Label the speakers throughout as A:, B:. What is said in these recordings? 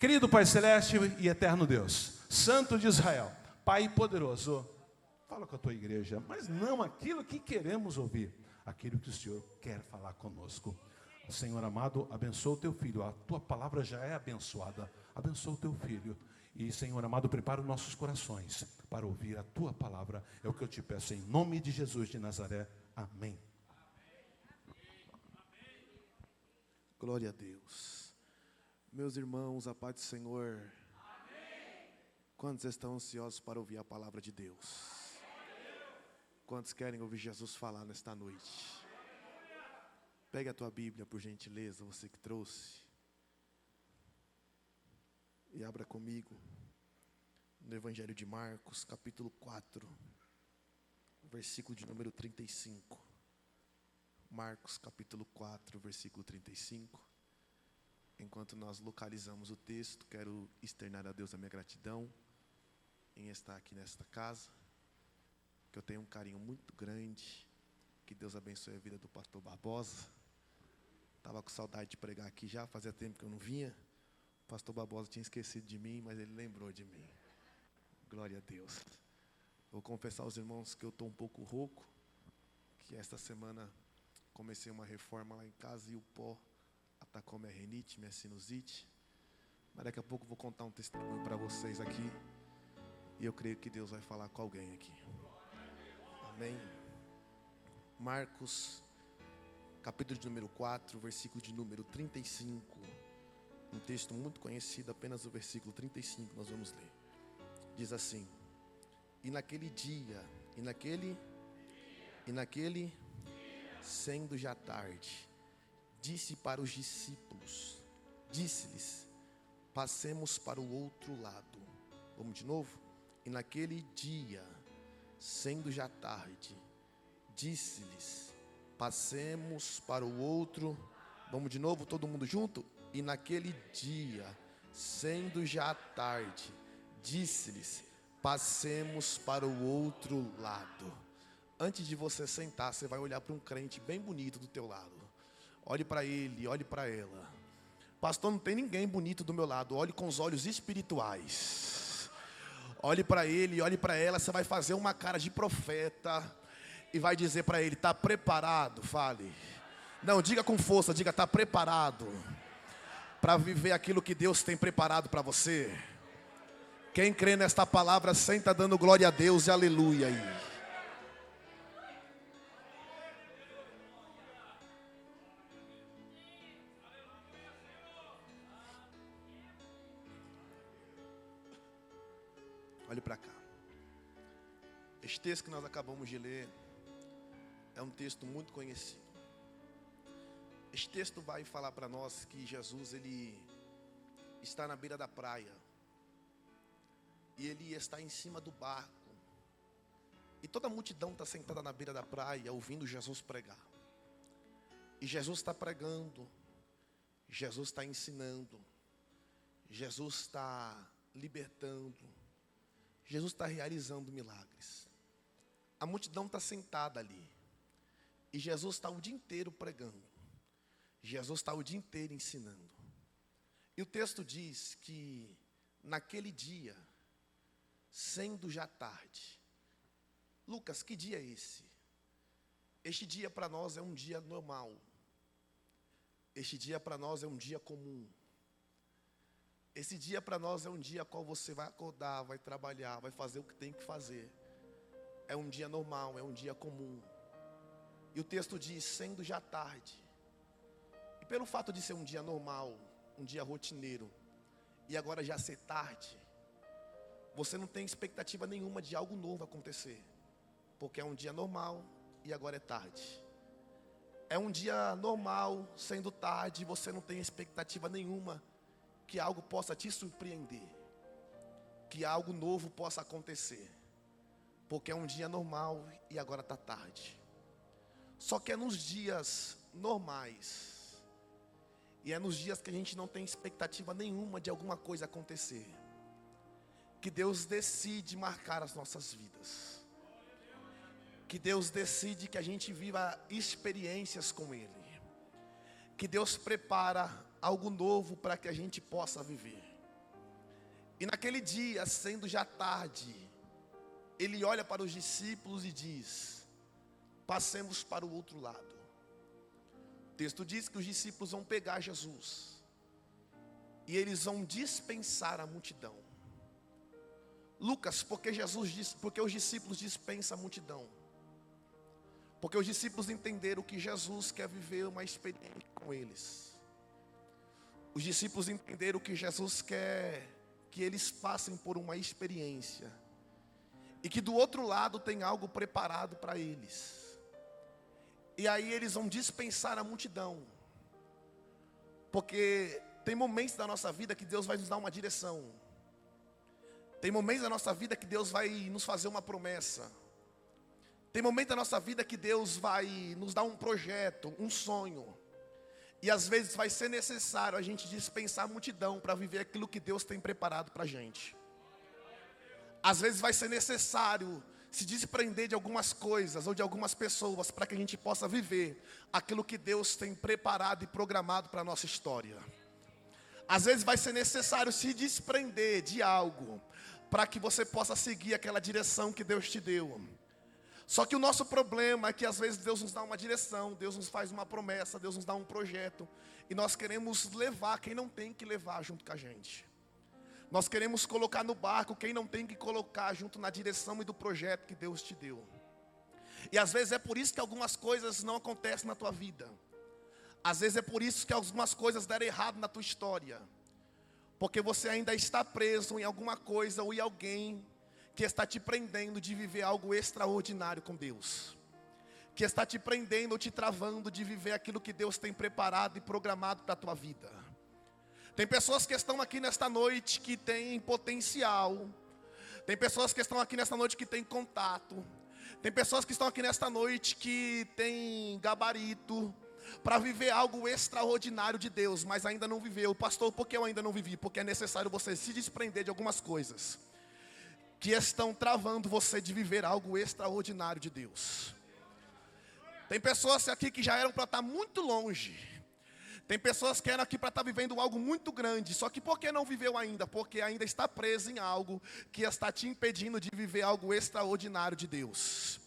A: Querido Pai Celeste e Eterno Deus, Santo de Israel, Pai poderoso, fala com a tua igreja, mas não aquilo que queremos ouvir, aquilo que o Senhor quer falar conosco. Senhor amado, abençoa o teu filho, a tua palavra já é abençoada, abençoa o teu filho. E Senhor amado, prepara os nossos corações para ouvir a tua palavra, é o que eu te peço em nome de Jesus de Nazaré, amém.
B: Glória a Deus. Meus irmãos, a paz do Senhor.
C: Amém.
B: Quantos estão ansiosos para ouvir a palavra de Deus? Quantos querem ouvir Jesus falar nesta noite? Pegue a tua Bíblia, por gentileza, você que trouxe. E abra comigo no Evangelho de Marcos, capítulo 4, versículo de número 35. Marcos, capítulo 4, versículo 35. Enquanto nós localizamos o texto, quero externar a Deus a minha gratidão em estar aqui nesta casa, que eu tenho um carinho muito grande. Que Deus abençoe a vida do pastor Barbosa. Estava com saudade de pregar aqui já, fazia tempo que eu não vinha. O pastor Barbosa tinha esquecido de mim, mas ele lembrou de mim. Glória a Deus. Vou confessar aos irmãos que eu estou um pouco rouco, que esta semana comecei uma reforma lá em casa e o pó atacou minha rinite, minha sinusite. Mas daqui a pouco eu vou contar um testemunho para vocês aqui. E eu creio que Deus vai falar com alguém aqui. Amém. Marcos, capítulo de número 4, versículo de número 35. Um texto muito conhecido, apenas o versículo 35 nós vamos ler. Diz assim: E naquele dia, sendo já tarde, disse para os discípulos, disse-lhes, passemos para o outro lado. Vamos de novo? E naquele dia, sendo já tarde, disse-lhes, passemos para o outro. Vamos de novo, todo mundo junto? E naquele dia, sendo já tarde, disse-lhes, passemos para o outro lado. Antes de você sentar, você vai olhar para um crente bem bonito do teu lado. Olhe para ele, olhe para ela. Pastor, não tem ninguém bonito do meu lado. Olhe com os olhos espirituais. Olhe para ele, olhe para ela. Você vai fazer uma cara de profeta e vai dizer para ele: está preparado? Fale. Não, diga com força, diga: está preparado para viver aquilo que Deus tem preparado para você? Quem crê nesta palavra, senta dando glória a Deus e aleluia aí. Olhe para cá. Este texto que nós acabamos de ler é um texto muito conhecido. Este texto vai falar para nós que Jesus, ele está na beira da praia. E ele está em cima do barco. E toda a multidão está sentada na beira da praia, ouvindo Jesus pregar. E Jesus está pregando. Jesus está ensinando. Jesus está libertando. Jesus está realizando milagres. A multidão está sentada ali. E Jesus está o dia inteiro pregando. Jesus está o dia inteiro ensinando. E o texto diz que naquele dia, sendo já tarde. Lucas, que dia é esse? Este dia para nós é um dia normal. Este dia para nós é um dia comum. Esse dia para nós é um dia qual você vai acordar, vai trabalhar, vai fazer o que tem que fazer. É um dia normal, é um dia comum. E o texto diz, sendo já tarde. E pelo fato de ser um dia normal, um dia rotineiro, e agora já ser tarde, você não tem expectativa nenhuma de algo novo acontecer. Porque é um dia normal e agora é tarde. É um dia normal, sendo tarde, você não tem expectativa nenhuma que algo possa te surpreender, que algo novo possa acontecer, porque é um dia normal e agora está tarde. Só que é nos dias normais, e é nos dias que a gente não tem expectativa nenhuma de alguma coisa acontecer, que Deus decide marcar as nossas vidas, que Deus decide que a gente viva experiências com Ele, que Deus prepara algo novo para que a gente possa viver. E naquele dia, sendo já tarde, ele olha para os discípulos e diz: passemos para o outro lado. O texto diz que os discípulos vão pegar Jesus e eles vão dispensar a multidão. Lucas, porque os discípulos dispensam a multidão? Porque os discípulos entenderam que Jesus quer viver uma experiência com eles. Os discípulos entenderam que Jesus quer que eles passem por uma experiência. E que do outro lado tem algo preparado para eles. E aí eles vão dispensar a multidão. Porque tem momentos da nossa vida que Deus vai nos dar uma direção. Tem momentos da nossa vida que Deus vai nos fazer uma promessa. Tem momentos da nossa vida que Deus vai nos dar um projeto, um sonho. E às vezes vai ser necessário a gente dispensar a multidão para viver aquilo que Deus tem preparado para a gente. Às vezes vai ser necessário se desprender de algumas coisas ou de algumas pessoas para que a gente possa viver aquilo que Deus tem preparado e programado para a nossa história. Às vezes vai ser necessário se desprender de algo para que você possa seguir aquela direção que Deus te deu. Só que o nosso problema é que às vezes Deus nos dá uma direção, Deus nos faz uma promessa, Deus nos dá um projeto, e nós queremos levar quem não tem que levar junto com a gente. Nós queremos colocar no barco quem não tem que colocar junto na direção e do projeto que Deus te deu. E às vezes é por isso que algumas coisas não acontecem na tua vida. Às vezes é por isso que algumas coisas deram errado na tua história. Porque você ainda está preso em alguma coisa ou em alguém que está te prendendo de viver algo extraordinário com Deus. Que está te prendendo ou te travando de viver aquilo que Deus tem preparado e programado para a tua vida. Tem pessoas que estão aqui nesta noite que têm potencial. Tem pessoas que estão aqui nesta noite que têm contato. Tem pessoas que estão aqui nesta noite que têm gabarito para viver algo extraordinário de Deus, mas ainda não viveu. Pastor, por que eu ainda não vivi? Porque é necessário você se desprender de algumas coisas que estão travando você de viver algo extraordinário de Deus. Tem pessoas aqui que já eram para estar muito longe. Tem pessoas que eram aqui para estar vivendo algo muito grande. Só que por que não viveu ainda? Porque ainda está preso em algo que está te impedindo de viver algo extraordinário de Deus.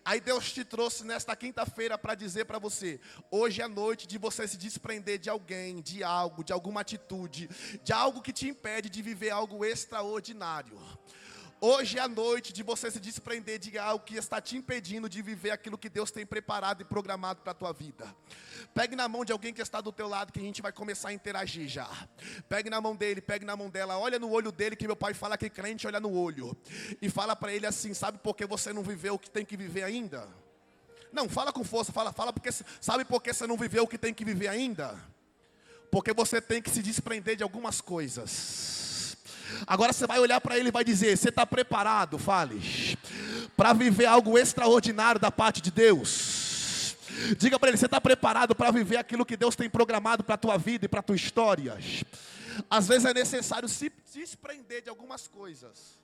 B: Aí Deus te trouxe nesta quinta-feira para dizer para você: hoje é noite de você se desprender de alguém, de algo, de alguma atitude, de algo que te impede de viver algo extraordinário. Hoje é a noite de você se desprender de algo que está te impedindo de viver aquilo que Deus tem preparado e programado para a tua vida. Pegue na mão de alguém que está do teu lado, que a gente vai começar a interagir já. Pegue na mão dele, pegue na mão dela. Olha no olho dele, que meu pai fala que crente olha no olho. E fala para ele assim: sabe por que você não viveu o que tem que viver ainda? Não, fala com força, fala porque, sabe por que você não viveu o que tem que viver ainda? Porque você tem que se desprender de algumas coisas. Agora você vai olhar para ele e vai dizer: você está preparado, fale, para viver algo extraordinário da parte de Deus? Diga para ele: você está preparado para viver aquilo que Deus tem programado para a tua vida e para a tua história? Às vezes é necessário se desprender de algumas coisas.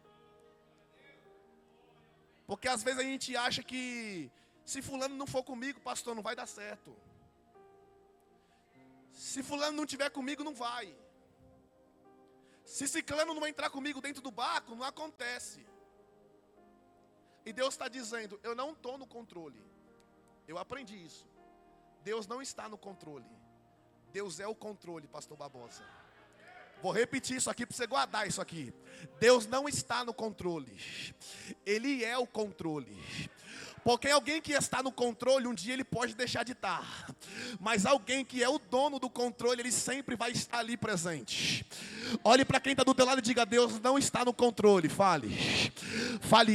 B: Porque às vezes a gente acha que se fulano não for comigo, pastor, não vai dar certo. Se fulano não estiver comigo, não vai. Se ciclano não entrar comigo dentro do barco, não acontece. E Deus está dizendo: eu não estou no controle. Eu aprendi isso. Deus não está no controle. Deus é o controle, pastor Barbosa. Vou repetir isso aqui para você guardar isso aqui. Deus não está no controle. Ele é o controle. Porque alguém que está no controle, um dia ele pode deixar de estar. Mas alguém que é o dono do controle, ele sempre vai estar ali presente. Olhe para quem está do teu lado e diga: Deus não está no controle. Fale,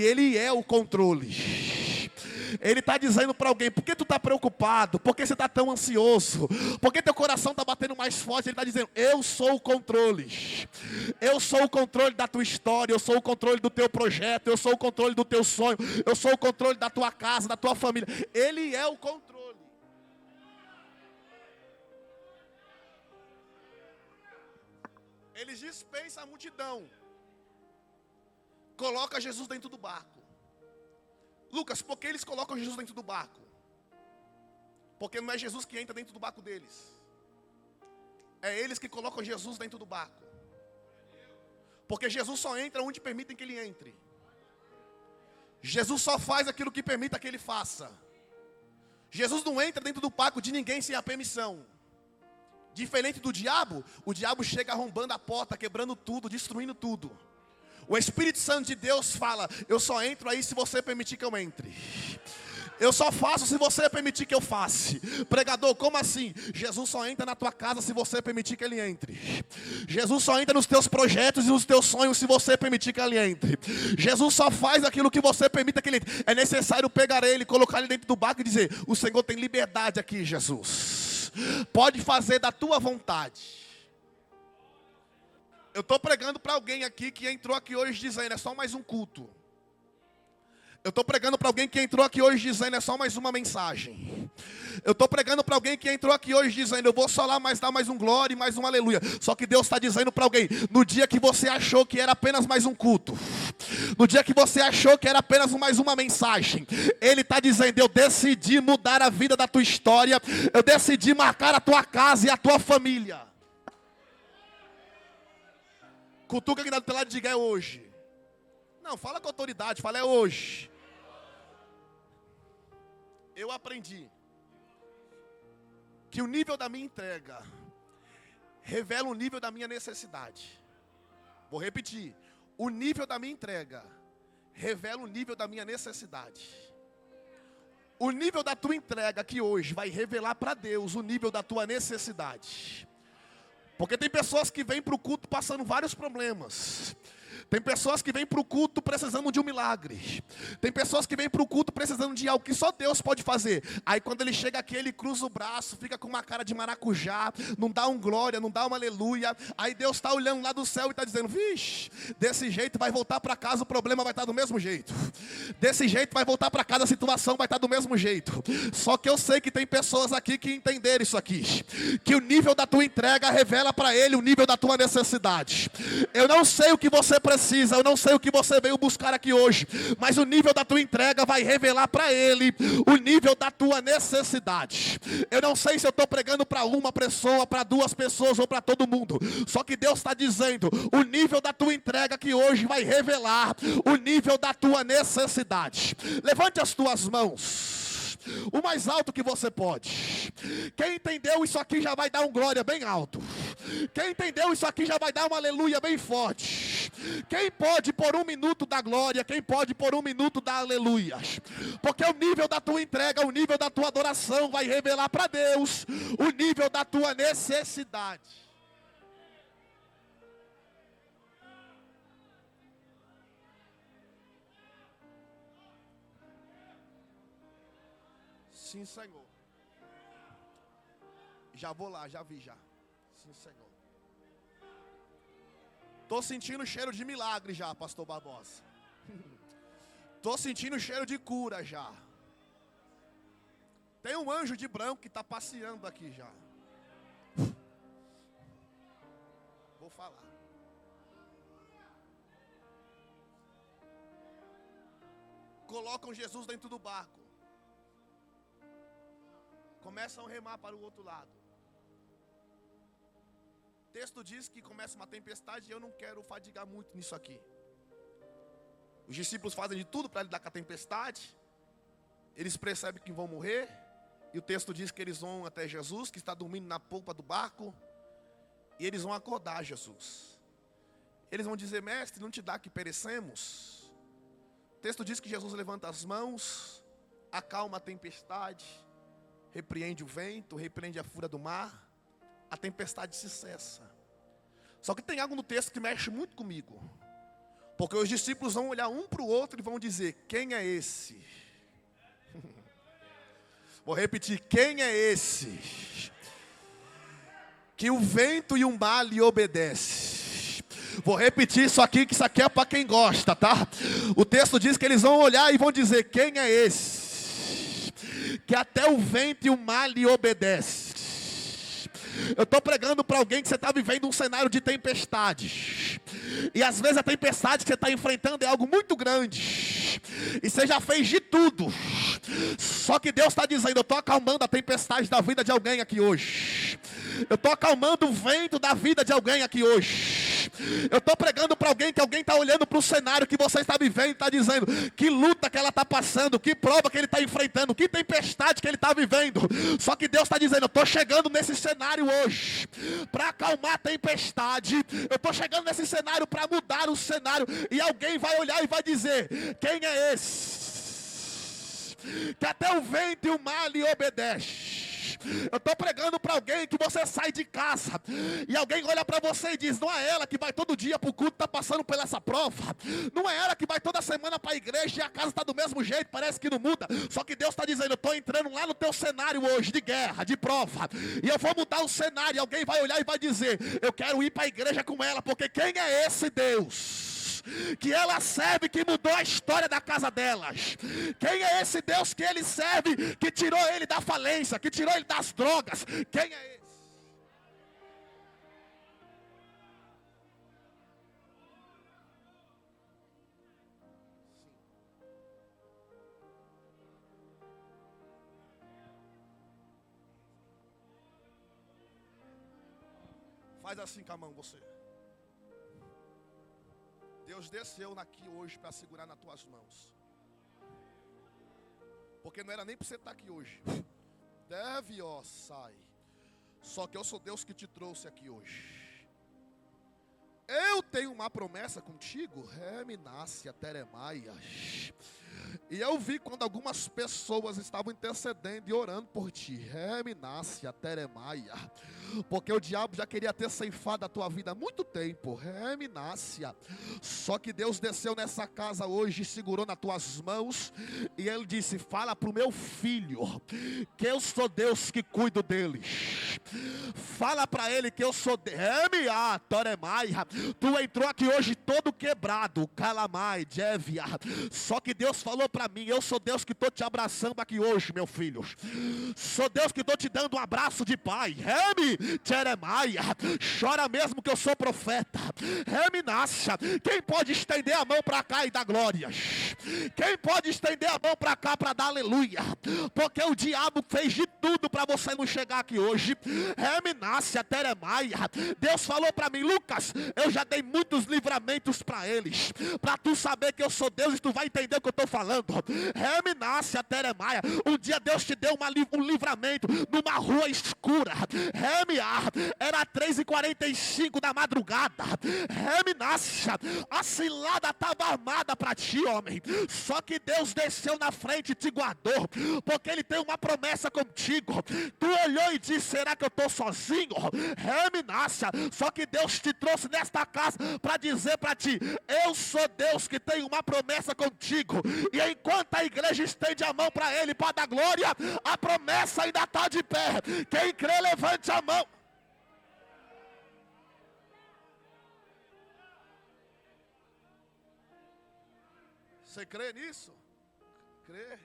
B: Ele é o controle. Ele está dizendo para alguém: por que tu está preocupado? Por que você está tão ansioso? Por que teu coração está batendo mais forte? Ele está dizendo: eu sou o controle. Eu sou o controle da tua história. Eu sou o controle do teu projeto. Eu sou o controle do teu sonho. Eu sou o controle da tua casa, da tua família. Ele é o controle. Ele dispensa a multidão. Coloca Jesus dentro do barco. Lucas, por que eles colocam Jesus dentro do barco? Porque não é Jesus que entra dentro do barco deles. É eles que colocam Jesus dentro do barco. Porque Jesus só entra onde permitem que ele entre. Jesus só faz aquilo que permita que ele faça. Jesus não entra dentro do pacto de ninguém sem a permissão. Diferente do diabo, o diabo chega arrombando a porta, quebrando tudo, destruindo tudo. O Espírito Santo de Deus fala: eu só entro aí se você permitir que eu entre. Eu só faço se você permitir que eu faça. Pregador, como assim? Jesus só entra na tua casa se você permitir que ele entre. Jesus só entra nos teus projetos e nos teus sonhos se você permitir que ele entre. Jesus só faz aquilo que você permita que ele entre. É necessário pegar ele, colocar ele dentro do barco e dizer: o Senhor tem liberdade aqui, Jesus. Pode fazer da tua vontade. Eu estou pregando para alguém aqui que entrou aqui hoje dizendo: é só mais um culto. Eu estou pregando para alguém que entrou aqui hoje dizendo: é só mais uma mensagem. Eu estou pregando para alguém que entrou aqui hoje dizendo: eu vou só lá dar mais um glória e mais um aleluia. Só que Deus está dizendo para alguém: no dia que você achou que era apenas mais um culto, no dia que você achou que era apenas mais uma mensagem, Ele está dizendo: eu decidi mudar a vida da tua história. Eu decidi marcar a tua casa e a tua família. Cutuca aqui do teu lado e diga: é hoje. Não, fala com autoridade, fala: é hoje. Eu aprendi que o nível da minha entrega revela o nível da minha necessidade. Vou repetir: o nível da minha entrega revela o nível da minha necessidade. O nível da tua entrega aqui hoje vai revelar para Deus o nível da tua necessidade. Porque tem pessoas que vêm para o culto passando vários problemas. Tem pessoas que vêm para o culto precisando de um milagre. Tem pessoas que vêm para o culto precisando de algo que só Deus pode fazer. Aí quando ele chega aqui, ele cruza o braço, fica com uma cara de maracujá, não dá um glória, não dá um aleluia. Aí Deus está olhando lá do céu e está dizendo: vixe, desse jeito vai voltar para casa, o problema vai estar do mesmo jeito. Desse jeito vai voltar para casa, a situação vai estar do mesmo jeito. Só que eu sei que tem pessoas aqui que entenderam isso aqui, que o nível da tua entrega revela para ele o nível da tua necessidade. Eu não sei o que você precisa, eu não sei o que você veio buscar aqui hoje, mas o nível da tua entrega vai revelar para ele o nível da tua necessidade. Eu não sei se eu estou pregando para uma pessoa, para duas pessoas ou para todo mundo, só que Deus está dizendo: o nível da tua entrega aqui hoje vai revelar o nível da tua necessidade. Levante as tuas mãos o mais alto que você pode. Quem entendeu isso aqui já vai dar um glória bem alto. Quem entendeu isso aqui já vai dar um aleluia bem forte. Quem pode por um minuto dar glória, quem pode por um minuto dar aleluia. Porque o nível da tua entrega, o nível da tua adoração vai revelar para Deus o nível da tua necessidade. Sim, Senhor. Já vou lá, já vi já. Sim, Senhor. Estou sentindo cheiro de milagre já, pastor Barbosa. Estou sentindo cheiro de cura já. Tem um anjo de branco que está passeando aqui já. Vou falar. Colocam Jesus dentro do barco. Começam a remar para o outro lado. O texto diz que começa uma tempestade e eu não quero fadigar muito nisso aqui. Os discípulos fazem de tudo para lidar com a tempestade. Eles percebem que vão morrer. E o texto diz que eles vão até Jesus, que está dormindo na polpa do barco. E eles vão acordar Jesus. Eles vão dizer: mestre, não te dá que perecemos? O texto diz que Jesus levanta as mãos, acalma a tempestade, repreende o vento, repreende a fúria do mar. A tempestade se cessa. Só que tem algo no texto que mexe muito comigo. Porque os discípulos vão olhar um para o outro e vão dizer: quem é esse? Vou repetir: quem é esse? Que o vento e o mar lhe obedecem. Vou repetir isso aqui, que isso aqui é para quem gosta, tá? O texto diz que eles vão olhar e vão dizer: quem é esse? Que até o vento e o mar lhe obedecem. Eu estou pregando para alguém que você está vivendo um cenário de tempestade. E às vezes a tempestade que você está enfrentando é algo muito grande. E você já fez de tudo. Só que Deus está dizendo: eu estou acalmando a tempestade da vida de alguém aqui hoje. Eu estou acalmando o vento da vida de alguém aqui hoje. hoje. Eu estou pregando para alguém que alguém está olhando para o cenário que você está vivendo e está dizendo que luta que ela está passando, que prova que ele está enfrentando, que tempestade que ele está vivendo. Só que Deus está dizendo, eu estou chegando nesse cenário hoje para acalmar a tempestade. Eu estou chegando nesse cenário para mudar o cenário. E alguém vai olhar e vai dizer, quem é esse? Que até o vento e o mar lhe obedecem. Eu estou pregando para alguém que você sai de casa e alguém olha para você e diz, não é ela que vai todo dia para o culto, está passando por essa prova. Não é ela que vai toda semana para a igreja e a casa está do mesmo jeito, parece que não muda. Só que Deus está dizendo, eu estou entrando lá no teu cenário hoje de guerra, de prova, e eu vou mudar o cenário. E alguém vai olhar e vai dizer, eu quero ir para a igreja com ela, porque quem é esse Deus que ela serve, que mudou a história da casa delas? Quem é esse Deus que ele serve, que tirou ele da falência, que tirou ele das drogas? Quem é esse? Faz assim com a mão, você. Deus desceu aqui hoje para segurar nas tuas mãos. Porque não era nem para você estar aqui hoje. Deve, ó, sai. Só que eu sou Deus que te trouxe aqui hoje. Eu tenho uma promessa contigo. Reminácia, Teremaia. E eu vi quando algumas pessoas estavam intercedendo e orando por ti. Reminácia, Teremaia. Porque o diabo já queria ter ceifado a tua vida há muito tempo. Reminácia. Só que Deus desceu nessa casa hoje e segurou nas tuas mãos. E ele disse, fala para o meu filho que eu sou Deus que cuido deles. Fala para ele que eu sou Deus. Toremaia. Tu entrou aqui hoje todo quebrado. Calamai, Jévia. Só que Deus falou para mim, eu sou Deus que estou te abraçando aqui hoje, meu filho. Sou Deus que estou te dando um abraço de pai. Jeremiah, chora mesmo que eu sou profeta. Reminácia, quem pode estender a mão para cá e dar glórias? Quem pode estender a mão para cá para dar aleluia? Porque o diabo fez de tudo para você não chegar aqui hoje. Reminácia, Teremaia. Deus falou para mim, Lucas, eu já dei muitos livramentos para eles, para tu saber que eu sou Deus e tu vai entender o que eu estou falando. Reminácia, Teremaia. Um dia Deus te deu um livramento numa rua escura. Era 3h45 da madrugada. Reminácia, a cilada estava armada para ti, homem. Só que Deus desceu na frente e te guardou, porque Ele tem uma promessa contigo. Tu olhou e disse, será que eu estou sozinho? Reminácia, só que Deus te trouxe nesta casa para dizer para ti, eu sou Deus que tem uma promessa contigo. E enquanto a igreja estende a mão para Ele para dar glória, a promessa ainda está de pé. Quem crê, levante a mão. Você crê nisso? Crê?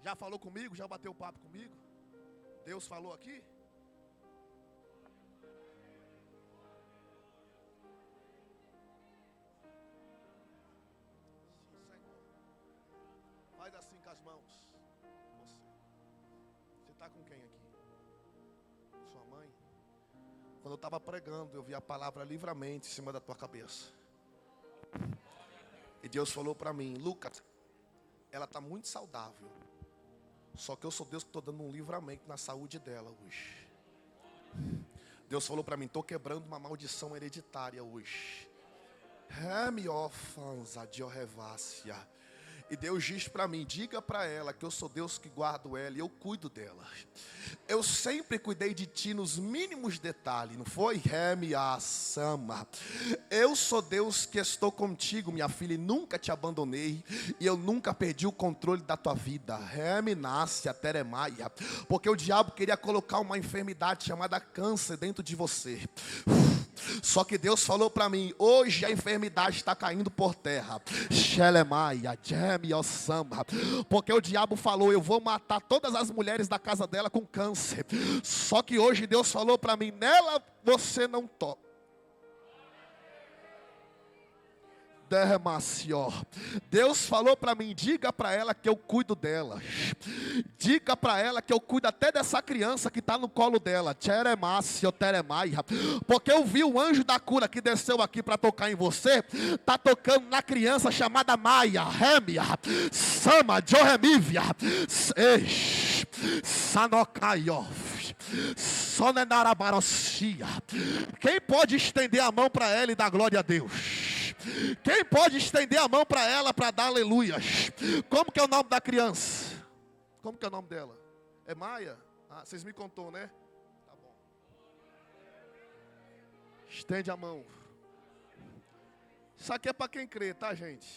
B: Já falou comigo? Já bateu papo comigo? Deus falou aqui? Faz assim com as mãos. Você está com quem aqui? Sua mãe? Quando eu estava pregando, eu vi a palavra livramento em cima da tua cabeça. E Deus falou para mim, Lucas, ela está muito saudável. Só que eu sou Deus que estou dando um livramento na saúde dela hoje. Deus falou para mim, estou quebrando uma maldição hereditária hoje. E Deus diz para mim, diga para ela que eu sou Deus que guardo ela e eu cuido dela. Eu sempre cuidei de ti nos mínimos detalhes, não foi? Eu sou Deus que estou contigo, minha filha, e nunca te abandonei. E eu nunca perdi o controle da tua vida. Porque o diabo queria colocar uma enfermidade chamada câncer dentro de você. Só que Deus falou para mim, hoje a enfermidade está caindo por terra. Porque o diabo falou, eu vou matar todas as mulheres da casa dela com câncer. Só que hoje Deus falou para mim, nela você não toca. Deus falou para mim, diga para ela que eu cuido dela. Diga para ela que eu cuido até dessa criança que está no colo dela. Porque eu vi o anjo da cura que desceu aqui para tocar em você. Está tocando na criança chamada Maia, Rémia, Sama, Johemívia, Sanokaiov, Sonenarabarocia. Quem pode estender a mão para ela e dar glória a Deus? Quem pode estender a mão para ela para dar aleluias? Como que é o nome da criança? Como que é o nome dela? É Maia? Ah, vocês me contou, né? Tá bom. Estende a mão. Isso aqui é para quem crê, tá, gente?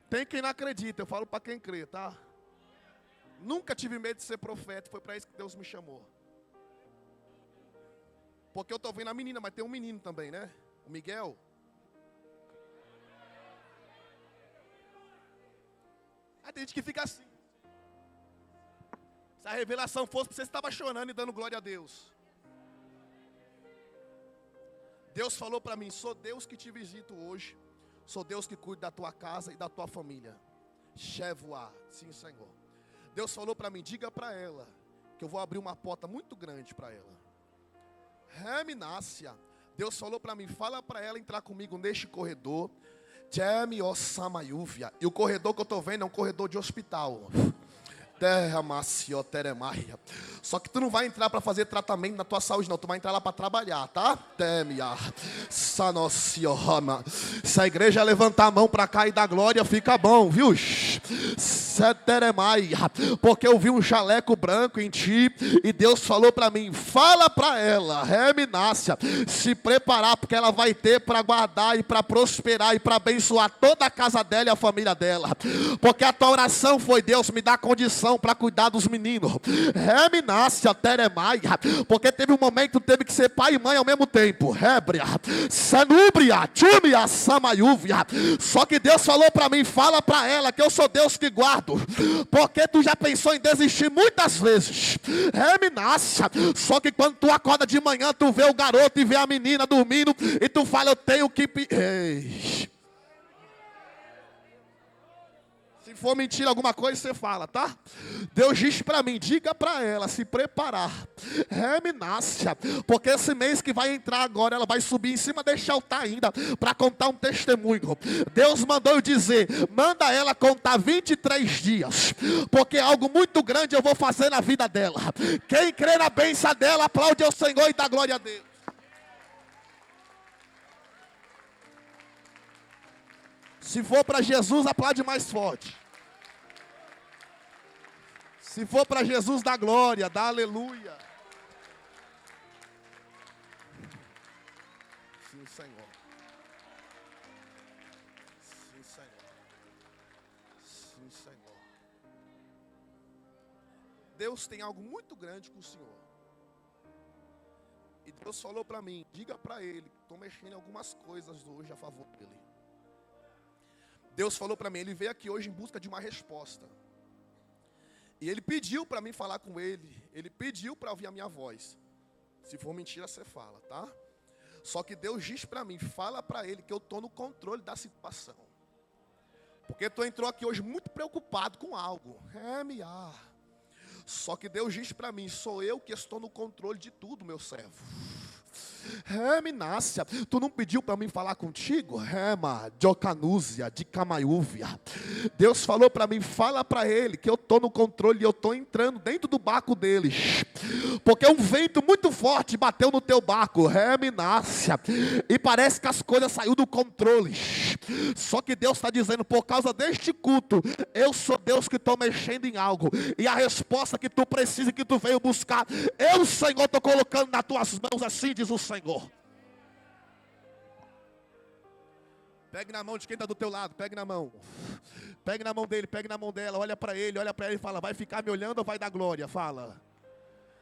B: Tem quem não acredita, eu falo para quem crê, tá? Nunca tive medo de ser profeta, foi para isso que Deus me chamou. Porque eu estou vendo a menina, mas tem um menino também, né? O Miguel. Aí tem gente que fica assim. Se a revelação fosse para você estava chorando e dando glória a Deus. Deus falou para mim, sou Deus que te visito hoje. Sou Deus que cuida da tua casa e da tua família. Shevuah, sim, Senhor. Deus falou para mim, diga para ela que eu vou abrir uma porta muito grande para ela. Reminácia. Deus falou para mim, fala para ela entrar comigo neste corredor. E o corredor que eu estou vendo é um corredor de hospital. Só que tu não vai entrar para fazer tratamento na tua saúde, não. Tu vai entrar lá para trabalhar, tá? Se a igreja levantar a mão para cá e dar glória, fica bom, viu? Porque eu vi um jaleco branco em ti e Deus falou para mim, fala para ela, Reminácia, se preparar, porque ela vai ter para guardar e para prosperar e para abençoar toda a casa dela e a família dela. Porque a tua oração foi, Deus, me dá condição para cuidar dos meninos. Reminácia, Teremaia, porque teve um momento que teve que ser pai e mãe ao mesmo tempo. Rébria, Sanúbria, Túmia, Samayúvia. Só que Deus falou para mim, fala para ela que eu sou Deus que guardo. Porque tu já pensou em desistir muitas vezes. Reminácia. Só que quando tu acorda de manhã, tu vê o garoto e vê a menina dormindo e tu fala, eu tenho que... Ei. Se for mentira alguma coisa, você fala, tá? Deus diz para mim, diga para ela se preparar. Reminácia. Porque esse mês que vai entrar agora, ela vai subir em cima deste altar ainda, para contar um testemunho. Deus mandou eu dizer, manda ela contar 23 dias. Porque algo muito grande eu vou fazer na vida dela. Quem crê na bênção dela, aplaude ao Senhor e dá glória a Deus. Se for para Jesus, aplaude mais forte. Se for para Jesus, dá glória, dá aleluia. Sim, Senhor. Sim, Senhor. Sim, Senhor. Deus tem algo muito grande com o Senhor. E Deus falou para mim, diga para ele, estou mexendo em algumas coisas hoje a favor dele. Deus falou para mim, ele veio aqui hoje em busca de uma resposta. E ele pediu para mim falar com ele. Ele pediu para ouvir a minha voz. Se for mentira, você fala, tá? Só que Deus diz para mim, fala para ele que eu estou no controle da situação. Porque tu entrou aqui hoje muito preocupado com algo. Só que Deus diz para mim, sou eu que estou no controle de tudo, meu servo. Reminácia, tu não pediu para mim falar contigo? Rema, Jocanúzia, de Camaiúvia. Deus falou para mim, fala para ele que eu estou no controle e eu estou entrando dentro do barco deles. Porque um vento muito forte bateu no teu barco, Reminácia. E parece que as coisas saíram do controle. Só que Deus está dizendo, por causa deste culto, eu sou Deus que estou mexendo em algo. E a resposta que tu precisa, que tu veio buscar, eu, Senhor, estou colocando nas tuas mãos, assim diz o Senhor. Pegue na mão de quem está do teu lado, pegue na mão. Pegue na mão dele, pegue na mão dela, olha para ele e fala, vai ficar me olhando ou vai dar glória? Fala.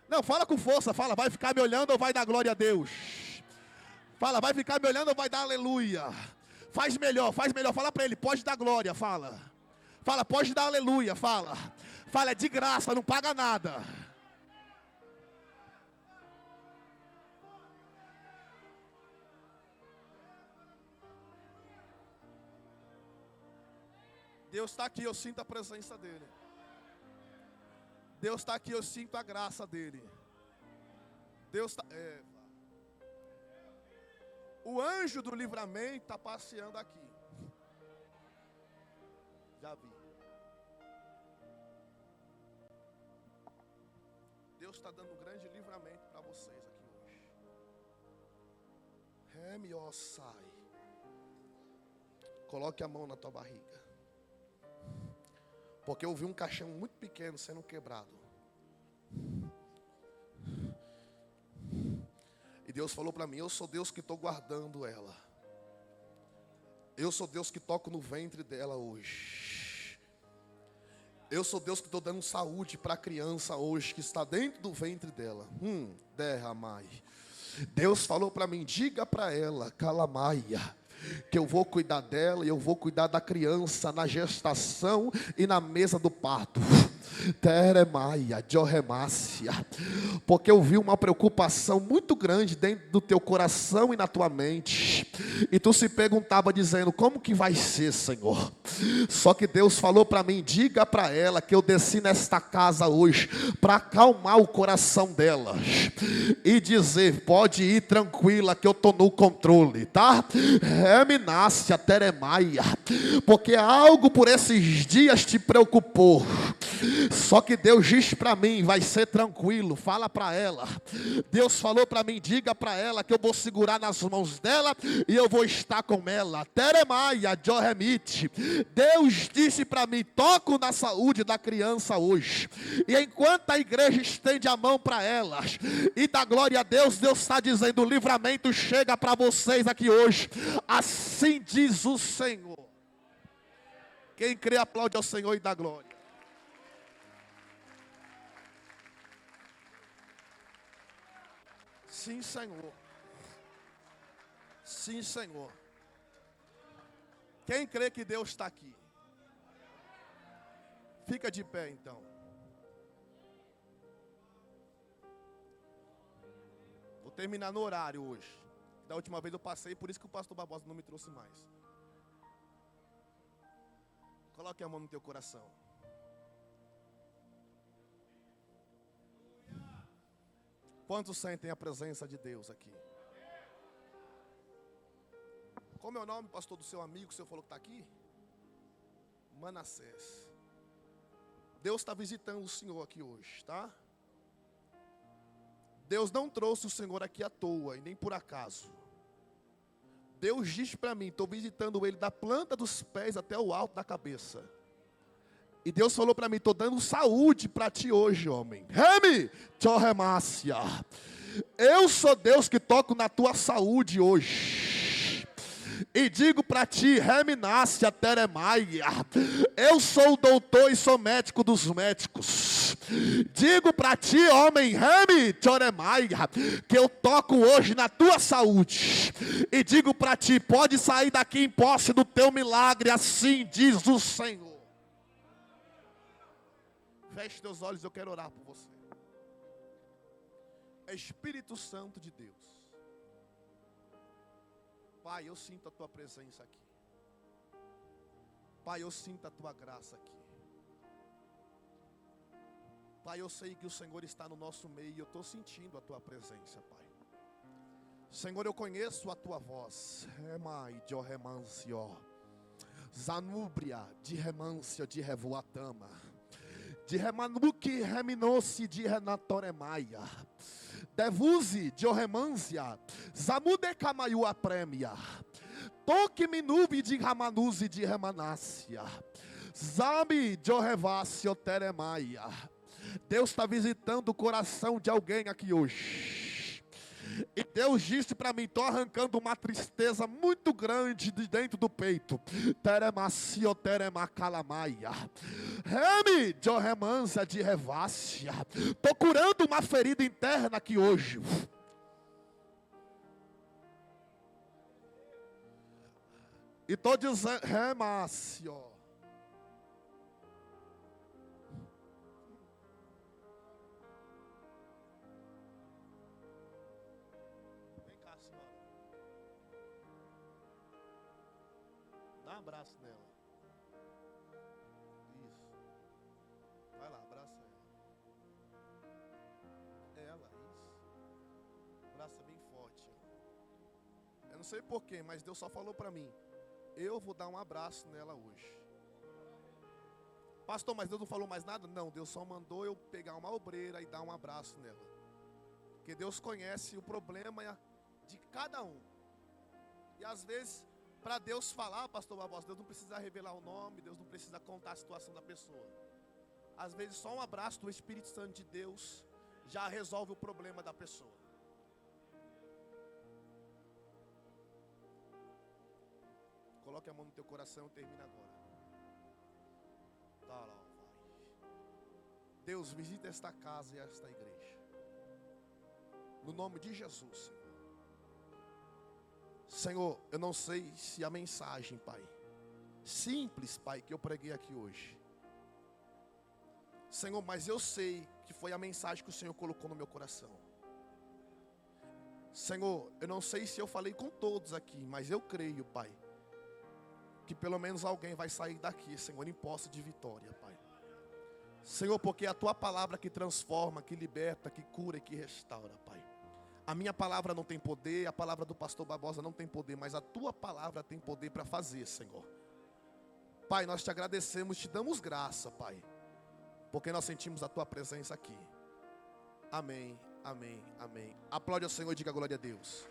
B: Não, fala com força, fala, vai ficar me olhando ou vai dar glória a Deus? Fala, vai ficar me olhando ou vai dar aleluia? Faz melhor, fala para ele, pode dar glória, fala. Fala, pode dar aleluia, fala. Fala, é de graça, não paga nada. Deus está aqui, eu sinto a presença dEle. Deus está aqui, eu sinto a graça dEle. Deus está... O anjo do livramento está passeando aqui. Já vi. Deus está dando um grande livramento para vocês aqui hoje. Reme, sai. Coloque a mão na tua barriga. Porque eu vi um caixão muito pequeno sendo quebrado. E Deus falou para mim, eu sou Deus que estou guardando ela. Eu sou Deus que toco no ventre dela hoje. Eu sou Deus que estou dando saúde para a criança hoje que está dentro do ventre dela. Derramai. Deus falou para mim, diga para ela, calamaia, que eu vou cuidar dela e eu vou cuidar da criança na gestação e na mesa do parto. Teremaia, Dioremácia, porque eu vi uma preocupação muito grande dentro do teu coração e na tua mente, e tu se perguntava dizendo, como que vai ser, Senhor? Só que Deus falou para mim, diga para ela que eu desci nesta casa hoje, para acalmar o coração delas, e dizer, pode ir tranquila que eu estou no controle, tá? Reminácia, Teremaia, porque algo por esses dias te preocupou. Só que Deus diz para mim, vai ser tranquilo, fala para ela. Deus falou para mim, diga para ela que eu vou segurar nas mãos dela e eu vou estar com ela. Teremaia, Joremite. Deus disse para mim, toco na saúde da criança hoje. E enquanto a igreja estende a mão para elas e dá glória a Deus, Deus está dizendo, o livramento chega para vocês aqui hoje. Assim diz o Senhor. Quem crê aplaude ao Senhor e dá glória. Sim, Senhor. Sim, Senhor. Quem crê que Deus está aqui? Fica de pé, então. Vou terminar no horário hoje. Da última vez eu passei, por isso que o pastor Barbosa não me trouxe mais. Coloque a mão no teu coração. Quantos sentem a presença de Deus aqui? Qual é o meu nome, pastor, do seu amigo, que o senhor falou que está aqui? Manassés. Deus está visitando o Senhor aqui hoje, tá? Deus não trouxe o Senhor aqui à toa e nem por acaso. Deus disse para mim, estou visitando Ele da planta dos pés até o alto da cabeça. E Deus falou para mim, estou dando saúde para ti hoje, homem. Remi, Tchorremácia. Eu sou Deus que toco na tua saúde hoje. E digo para ti, Reminácia, Teremaia. Eu sou o doutor e sou médico dos médicos. Digo para ti, homem, Remi, Tchoremaia, que eu toco hoje na tua saúde. E digo para ti, pode sair daqui em posse do teu milagre, assim diz o Senhor. Feche teus olhos, eu quero orar por você. Espírito Santo de Deus. Pai, eu sinto a tua presença aqui. Pai, eu sinto a tua graça aqui. Pai, eu sei que o Senhor está no nosso meio e eu estou sentindo a tua presença, Pai. Senhor, eu conheço a tua voz. Remai de Orremancio. Zanúbria de Remância de Revoatama. De Remanuque, Reminossi, de Renatoremaia. Devuzi, de Orremância. Zamude Camaiu a Prêmia. Toque Minubi, de Ramanuzi, de Remanácia. Zami, de Orrevácio, Teremaia. Deus está visitando o coração de alguém aqui hoje. E Deus disse para mim, estou arrancando uma tristeza muito grande de dentro do peito. Teremacio, teremacalamaia. Remi, de Orremanza, de Revácia. Estou curando uma ferida interna aqui hoje. E estou dizendo, Remácio. Dá um abraço nela. não sei porquê, mas Deus só falou para mim: eu vou dar um abraço nela hoje. Pastor, mas Deus não falou mais nada? Não, Deus só mandou eu pegar uma obreira e dar um abraço nela. Porque Deus conhece o problema de cada um. E às vezes, para Deus falar, pastor Barbosa, Deus não precisa revelar o nome, Deus não precisa contar a situação da pessoa. Às vezes só um abraço do Espírito Santo de Deus já resolve o problema da pessoa. Coloque a mão no teu coração e termina agora. Tá lá, vai. Deus, visita esta casa e esta igreja. No nome de Jesus, Senhor. Senhor, eu não sei se a mensagem, Pai, simples, Pai, que eu preguei aqui hoje, Senhor, mas eu sei que foi a mensagem que o Senhor colocou no meu coração. Senhor, eu não sei se eu falei com todos aqui, mas eu creio, Pai, que pelo menos alguém vai sair daqui, Senhor, em posse de vitória, Pai. Senhor, porque é a Tua palavra que transforma, que liberta, que cura e que restaura, Pai. A minha palavra não tem poder, a palavra do pastor Barbosa não tem poder, mas a Tua palavra tem poder para fazer, Senhor. Pai, nós te agradecemos, te damos graça, Pai, porque nós sentimos a Tua presença aqui. Amém, amém, amém. Aplaude ao Senhor e diga glória a Deus.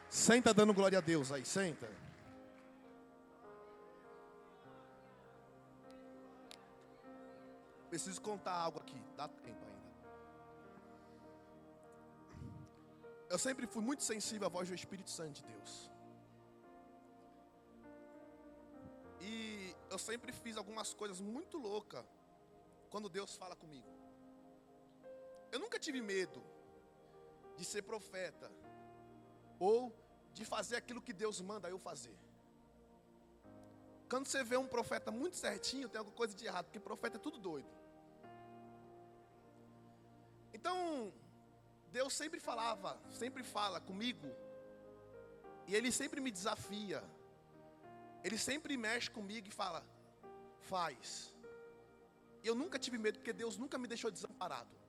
B: Senta dando glória a Deus aí, senta. Preciso contar algo aqui, dá tempo ainda. Eu sempre fui muito sensível à voz do Espírito Santo de Deus. E eu sempre fiz algumas coisas muito loucas quando Deus fala comigo. Eu nunca tive medo de ser profeta ou de fazer aquilo que Deus manda eu fazer. Quando você vê um profeta muito certinho, tem alguma coisa de errado, porque profeta é tudo doido. Então, Deus sempre fala comigo, e Ele sempre me desafia. Ele sempre mexe comigo e fala: faz. E eu nunca tive medo, porque Deus nunca me deixou desamparado.